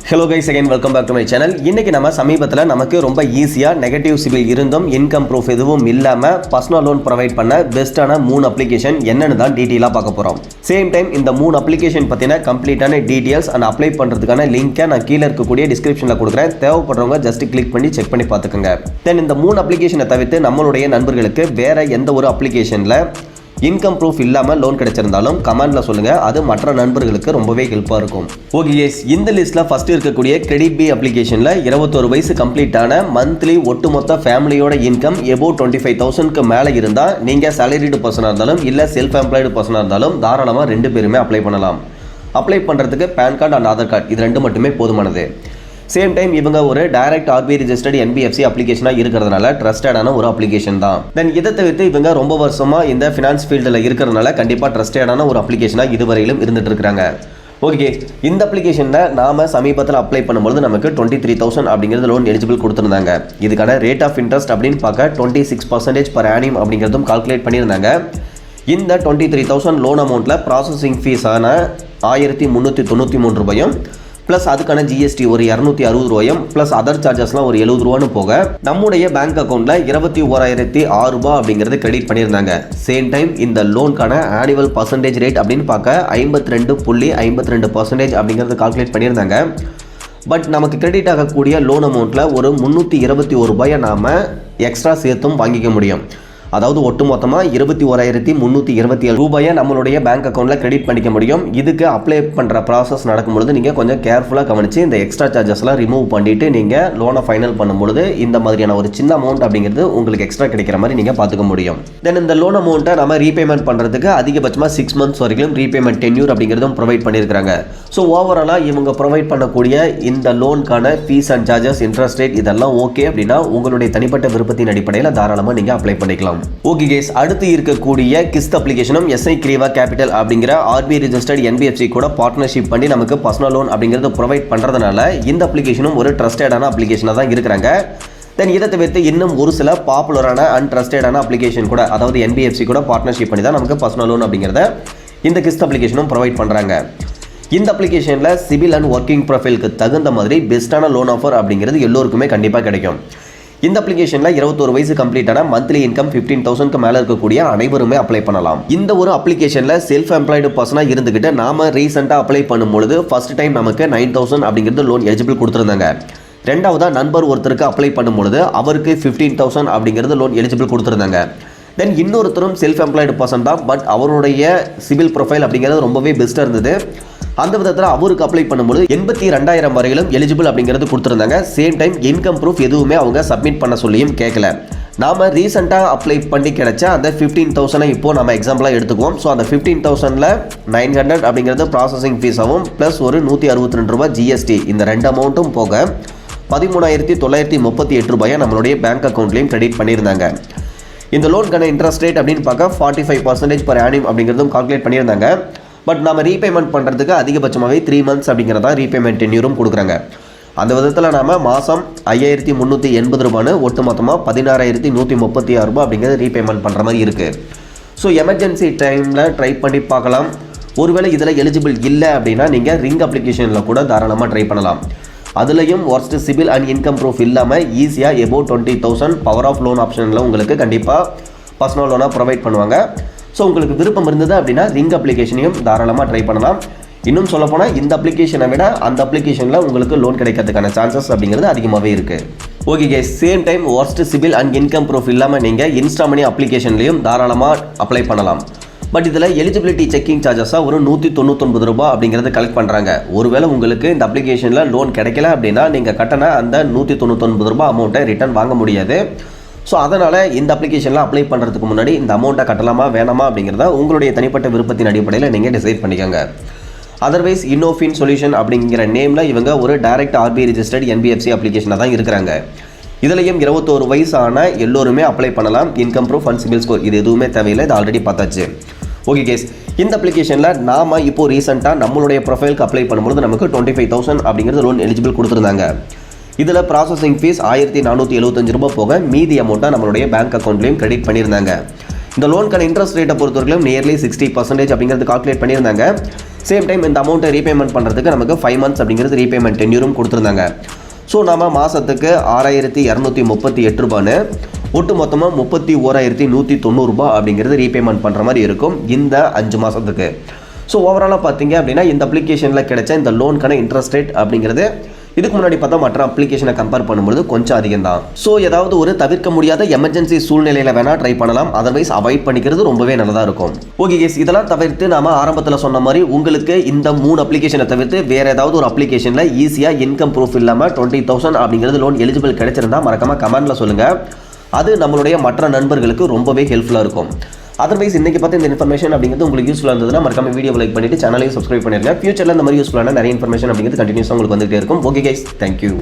Hello guys, again welcome back to my channel. இன்னைக்கு நம்ம சமீபத்தில் நமக்கு ரொம்ப ஈஸியாக நெகட்டிவ் சிபில் இருந்தும் இன்கம் ப்ரூஃப் எதுவும் இல்லாமல் பர்சனல் லோன் ப்ரொவைட் பண்ண பெஸ்ட்டான 3 அப்ளிகேஷன் என்னன்னு தான் டீட்டெயிலாக பார்க்க போகிறோம். சேம் டைம் இந்த 3 அப்ளிகேஷன் பற்றின கம்ப்ளீட்டான டீட்டெயில்ஸ் அண்ட் அப்ளை பண்ணுறதுக்கான லிங்கை நான் கீழே இருக்கக்கூடிய டிஸ்கிரிப்ஷனில் கொடுக்குறேன். தேவைப்படுறவங்க ஜஸ்ட் கிளிக் பண்ணி செக் பண்ணி பார்த்துக்கோங்க. தென் இந்த 3 அப்ளிகேஷனை தவிர்த்து நம்மளுடைய நண்பர்களுக்கு வேறு எந்த ஒரு அப்ளிகேஷனில் இன்கம் ப்ரூஃப் இல்லாமல் லோன் கிடைச்சிருந்தாலும் கமெண்ட்ல சொல்லுங்க. அது மற்ற நண்பர்களுக்கு ரொம்பவே ஹெல்ப்பாக இருக்கும். ஓகே கேஸ், இந்த லிஸ்ட்ல ஃபர்ஸ்ட் இருக்கக்கூடிய கிரெடிட் பி அப்ளிகேஷன்ல 21 வயசு கம்ப்ளீட்டான மந்த்லி ஒட்டுமொத்த ஃபேமிலியோட இன்கம் எபோவ் 25,000க்கு மேலே இருந்தால் நீங்கள் சேலரிடு பர்சனாக இருந்தாலும் இல்லை செல்ஃப் எம்ப்ளாய்டு பர்சனாக இருந்தாலும் தாராளமாக 2 பேருமே அப்ளை பண்ணலாம். அப்ளை பண்ணுறதுக்கு pan card and Aadhaar card இது 2 மட்டுமே போதுமானது. சேம் டைம் இவங்க ஒரு டைரக்ட் ஆர்பிஐ ரிஜிஸ்டர்ட் என்பிஎஃப்சி அப்ளிகேஷனாக இருக்கிறதுனால ட்ரஸ்டடான ஒரு அப்ளிகேஷன் தான். தென் இதை தவிர்த்து இவங்க ரொம்ப வருஷமாக இந்த ஃபினான்ஸ் ஃபீல்டில் இருக்கிறதுனால கண்டிப்பாக ட்ரஸ்டடான ஒரு அப்ளிகேஷனாக இதுவரையிலும் இருந்துட்டு இருக்காங்க. ஓகே, இந்த அப்ளிகேஷனில் நாம் சமீபத்தில் அப்ளை பண்ணும்போது நமக்கு 23,000 அப்படிங்கிறது லோன் எலிஜிபிள் கொடுத்துருந்தாங்க. இதுக்கான ரேட் ஆஃப் இன்ட்ரெஸ்ட் அப்படின்னு பார்க்க 26% per annum அப்படிங்கிறதும் கால்குலேட் பண்ணியிருந்தாங்க. இந்த 23,000 லோன் அமௌண்ட்டில் ப்ராசஸிங் ஃபீஸான 1,393 ரூபாயும் ப்ளஸ் அதுக்கான ஜிஎஸ்டி ஒரு 260 ரூபாயும் ப்ளஸ் அதர் சார்ஜஸ்லாம் ஒரு 70 ரூபான்னு போக நம்முடைய பேங்க் அக்கௌண்ட்டில் 21,006 ரூபாய் அப்படிங்கிறது கிரெடிட் பண்ணியிருந்தாங்க. சேம் டைம் இந்த லோனுக்கான ஆனுவல் பர்சன்டேஜ் ரேட் அப்படின்னு பார்க்க 52.52% அப்படிங்கிறது கால்குலேட் பண்ணியிருந்தாங்க. பட் நமக்கு கிரெடிட் ஆகக்கூடிய லோன் அமௌண்ட்டில் ஒரு 321 ரூபாயை நாம் எக்ஸ்ட்ரா சேர்த்தும் வாங்கிக்க முடியும். அதாவது ஒட்டுமொத்தமாக 21,327 ரூபாயை நம்மளுடைய பேங்க் அக்கௌண்ட்டில் கிரெடிட் பண்ணிக்க முடியும். இதுக்கு அப்ளை பண்ணுற ப்ராசஸ் நடக்கும்பொழுது நீங்கள் கொஞ்சம் கேர்ஃபுல்லாக கவனித்து இந்த எக்ஸ்ட்ரா சார்ஜஸ்லாம் ரிமூவ் பண்ணிவிட்டு நீங்கள் லோனை ஃபைனல் பண்ணும்பொழுது இந்த மாதிரியான ஒரு சின்ன அமௌண்ட் அப்படிங்கிறது உங்களுக்கு எக்ஸ்ட்ரா கிடைக்கிற மாதிரி நீங்கள் பார்த்துக்க முடியும். தென் இந்த லோன் அமௌண்ட்டை நம்ம ரீபேமெண்ட் பண்ணுறதுக்கு அதிகபட்சமாக 6 months வரைக்கும் ரீபேமெண்ட் டென்யூர் அப்படிங்கிறதும் ப்ரொவைட் பண்ணியிருக்காங்க. ஸோ ஓவராலாக இவங்க ப்ரொவைட் பண்ணக்கூடிய இந்த லோனுக்கான fees and charges, interest rate இதெல்லாம் ஓகே அப்படின்னா உங்களுடைய தனிப்பட்ட விருப்பத்தின் அடிப்படையில் தாராளமாக நீங்கள் அப்ளை பண்ணிக்கலாம். ஓகே கேஸ், அடுத்து இருக்கக்கூடிய கிஸ்ட் அப்ளிகேஷனும் எஸ்ஐ கிரீவா கேபிட்டல் அப்படிங்கிற ஆர்பிஐ ரிஜிஸ்டர்ட் என்பிஎஃப்சி கூட பார்ட்னர்ஷிப் பண்ணி நமக்கு பர்சனல் லோன் அப்படிங்கிறது ப்ரொவைட் பண்ணுறதுனால இந்த அப்ளிகேஷனும் ஒரு ட்ரஸ்டடான அப்ளிகேஷனாக தான் இருக்கிறாங்க. தென் இதை தவிர்த்து இன்னும் ஒரு சில பாப்புலரான அண்ட் ட்ரஸ்டடான அப்ளிகேஷன் கூட, அதாவது என்பிஎஃப்சி கூட பார்ட்னர்ஷிப் பண்ணி தான் நமக்கு பர்சனல் லோன் அப்படிங்கிறத இந்த கிஸ்ட் அப்ளிகேஷனும் ப்ரொவைட் பண்ணுறாங்க. இந்த அப்ளிகேஷனில் சிவில் அண்ட் ஒர்க்கிங் ப்ரொஃபைலுக்கு தகுந்த மாதிரி பெஸ்ட்டான லோன் ஆஃபர் அப்படிங்கிறது எல்லோருக்குமே கண்டிப்பாக கிடைக்கும். இந்த அப்ளிகேஷனில் 21 வயசு கம்ப்ளீட்டான மந்த்லி இன்கம் 15,000க்கு மேலே இருக்கக்கூடிய அனைவருமே அப்ளை பண்ணலாம். இந்த ஒரு அப்ளிகேஷனில் செல்ஃப் எம்ப்ளாய்டு பர்சனாக இருந்துக்கிட்டு நாம ரீசெண்டாக அப்ளை பண்ணும்பொழுது ஃபர்ஸ்ட் டைம் நமக்கு 9,000 அப்படிங்கிறது லோன் எலிஜிபிள் கொடுத்துருந்தாங்க. ரெண்டாவதாக நண்பர் ஒருத்தருக்கு அப்ளை பண்ணும்பொழுது அவருக்கு 15,000 அப்படிங்கிறது லோன் எலிஜிபிள் கொடுத்துருந்தாங்க. தென் இன்னொருத்தரும் செல்ஃப் எம்ப்ளாய்டு பர்சன் தான், பட் அவருடைய சிவில் ப்ரொஃபைல் அப்படிங்கிறது ரொம்பவே பெஸ்ட்டாக இருந்தது. அந்த விதத்தில் அவருக்கு அப்ளை பண்ணும்போது 82,000 வரையிலும் எலிஜிபிள் அப்படிங்கிறது கொடுத்துருந்தாங்க. சேம் டைம் இன்கம் ப்ரூஃப் எதுவுமே அவங்க சப்மிட் பண்ண சொல்லியும் கேட்கல. நாம் ரீசெண்டாக அப்ளை பண்ணி கிடைச்ச அந்த 15,000 இப்போ நம்ம எக்ஸாம்பிளாக எடுத்துக்குவோம். ஸோ அந்த 15,000ல் 900 அப்படிங்கிறது ப்ராசஸிங் ஃபீஸாகவும் ப்ளஸ் ஒரு 162 ரூபாய் ஜிஎஸ்டி, இந்த 2 அமௌண்ட்டும் போக 13,938 ரூபாயை நம்மளுடைய பேங்க் அக்கௌண்ட்லேயும் கிரெடிட் பண்ணியிருந்தாங்க. இந்த லோனுக்கான இன்ட்ரெஸ்ட் ரேட் அப்படின்னு பார்க்க 45% per annum அப்படிங்கிறதும் கால்குலேட் பண்ணியிருந்தாங்க. பட் நம்ம ரீபேமெண்ட் பண்ணுறதுக்கு அதிகபட்சமாகவே 3 months அப்படிங்கிறதா ரீபேமெண்ட் டென்யூரும் கொடுக்குறாங்க. அந்த விதத்தில் நாம் மாதம் 5,380 ரூபான்னு ஒட்டு மொத்தமாக 16,136 ரூபாய் அப்படிங்கிறது ரீபேமெண்ட் பண்ணுற மாதிரி இருக்குது. ஸோ எமர்ஜென்சி டைமில் ட்ரை பண்ணி பார்க்கலாம். ஒருவேளை இதில் எலிஜிபிள் இல்லை அப்படின்னா நீங்கள் ரிங் அப்ளிகேஷனில் கூட தாராளமாக ட்ரை பண்ணலாம். அதுலேயும் worst CIBIL and income proof இல்லாமல் ஈஸியாக எபோவ் 20,000 பவர் ஆஃப் லோன் ஆப்ஷனில் உங்களுக்கு கண்டிப்பாக பர்சனல் லோனாக ப்ரொவைட் பண்ணுவாங்க. ஸோ உங்களுக்கு விருப்பம் இருந்தது அப்படின்னா ரிங் அப்ளிகேஷனையும் தாராளமாக ட்ரை பண்ணலாம். இன்னும் சொல்லப்போனால் இந்த அப்ளிகேஷனை விட அந்த அப்ளிகேஷனில் உங்களுக்கு லோன் கிடைக்கிறதுக்கான சான்சஸ் அப்படிங்கிறது அதிகமாகவே இருக்குது. Okay guys, same time worst CIBIL and income proof இல்லாமல் நீங்கள் இன்ஸ்டா மணி அப்ளிகேஷன்லையும் தாராளமாக அப்ளை பண்ணலாம். பட் இதில் எலிஜிபிலிட்டி செக்கிங் சார்ஜஸாக ஒரு 199 ரூபாய் அப்படிங்கிறது கலெக்ட் பண்ணுறாங்க. ஒருவேளை உங்களுக்கு இந்த அப்ளிகேஷனில் லோன் கிடைக்கல அப்படின்னா நீங்கள் கட்டின அந்த 199 ரூபாய் அமௌண்ட்டை ரிட்டர்ன் வாங்க முடியாது. ஸோ அதனால் இந்த அப்ளிகேஷனில் அப்ளை பண்ணுறதுக்கு முன்னாடி இந்த அமௌண்ட்டை கட்டலாமா வேணாமா அப்படிங்கிறத உங்களுடைய தனிப்பட்ட விருப்பத்தின் அடிப்படையில் நீங்கள் டிசைட் பண்ணிக்கோங்க. அதர்வைஸ் இன்னோஃபின் சொல்யூஷன் அப்படிங்கிற நேமில் இவங்க ஒரு டைரக்ட் ஆர்பிஐ ரிஜிஸ்டர்ட் என்பிஎஃப்சி அப்ளிகேஷனாக தான் இருக்கிறாங்க. இதுலையும் 21 வயசான எல்லோருமே அப்ளை பண்ணலாம். Income proof and CIBIL score இது எதுவுமே தேவையில்லை, இது ஆல்ரெடி பார்த்தாச்சு. ஓகே கேஸ், இந்த அப்ளிகேஷனில் நாம் இப்போது ரீசெண்டாக நம்மளுடைய ப்ரொஃபைலுக்கு அப்ளை பண்ணும்போது நமக்கு 25,000 அப்படிங்கிறது லோன் எலிஜிபிள் கொடுத்துருந்தாங்க. இதில் ப்ராசஸிங் ஃபீஸ் 1,475 ரூபாய் போக மீதி அமௌண்ட்டாக நம்மளுடைய பேங்க் அக்கௌண்ட்லேயும் கிரெடிட் பண்ணியிருந்தாங்க. இந்த லோனுக்கான இன்ட்ரெஸ்ட் ரேட்டை பொறுத்தவரைக்கும் நியர்லி 60% அப்படிங்கிறது கால்குலேட் பண்ணியிருந்தாங்க. சேம் டைம் இந்த அமௌண்ட்டை ரீபேமெண்ட் பண்ணுறதுக்கு நமக்கு 5 months அப்படிங்கிறது ரீபேமெண்ட் டென்யூரும் கொடுத்துருந்தாங்க. ஸோ நம்ம மாதத்துக்கு 6238 ரூபான்னு ஒட்டு மொத்தமாக 31,190 ரூபா அப்படிங்கிறது ரீபேமெண்ட் பண்ணுற மாதிரி இருக்கும் இந்த 5 மாதத்துக்கு. ஸோ ஓவராலாக பார்த்தீங்க அப்படின்னா இந்த அப்ளிகேஷனில் கிடைச்ச இந்த லோனுக்கான இன்ட்ரெஸ்ட் ரேட் அப்படிங்கிறது இதுக்கு முன்னாடி பார்த்தா மற்ற அப்ளிகேஷனை கம்பேர் பண்ணும்போது கொஞ்சம் அதிகம் தான். ஸோ ஏதாவது ஒரு தவிர்க்க முடியாத எமர்ஜென்சி சூழ்நிலையில் வேணால் ட்ரை பண்ணலாம், அதர்வைஸ் அவாய்ட் பண்ணிக்கிறது ரொம்பவே நல்லதாக இருக்கும். ஓகே கேஸ், இதெல்லாம் தவிர்த்து நாம ஆரம்பத்தில் சொன்ன மாதிரி உங்களுக்கு இந்த 3 அப்ளிகேஷனை தவிர்த்து வேறு ஏதாவது ஒரு அப்ளிகேஷனில் ஈஸியாக இன்கம் ப்ரூஃப் இல்லாமல் 20,000 அப்படிங்கிறது லோன் எலிஜிபிள் கிடைச்சிருந்தா மறக்காமல் கமெண்ட்டில் சொல்லுங்கள். அது நம்மளுடைய மற்ற நண்பர்களுக்கு ரொம்பவே ஹெல்ப்ஃபுல்லாக இருக்கும். அதர்வைஸ் இன்றைக்கி பார்த்து இந்த இன்ஃபர்மேஷன் அப்படிங்கிறது உங்களுக்கு யூஸ்ஃபுல்லாக இருந்ததுன்னா மறக்காம வீடியோ லைக் பண்ணிட்டு சேனலையும் சப்ஸ்கிரைப் பண்ணிருங்க. ஃபியூச்சரில் இந்த மாதிரி யூஸ்ஃபுல்லான நிறைய இன்ஃபர்மேஷன் அப்படிங்கிறது கண்டினியூஸாக உங்களுக்கு வந்துகிட்டே இருக்கும். Okay guys, thank you.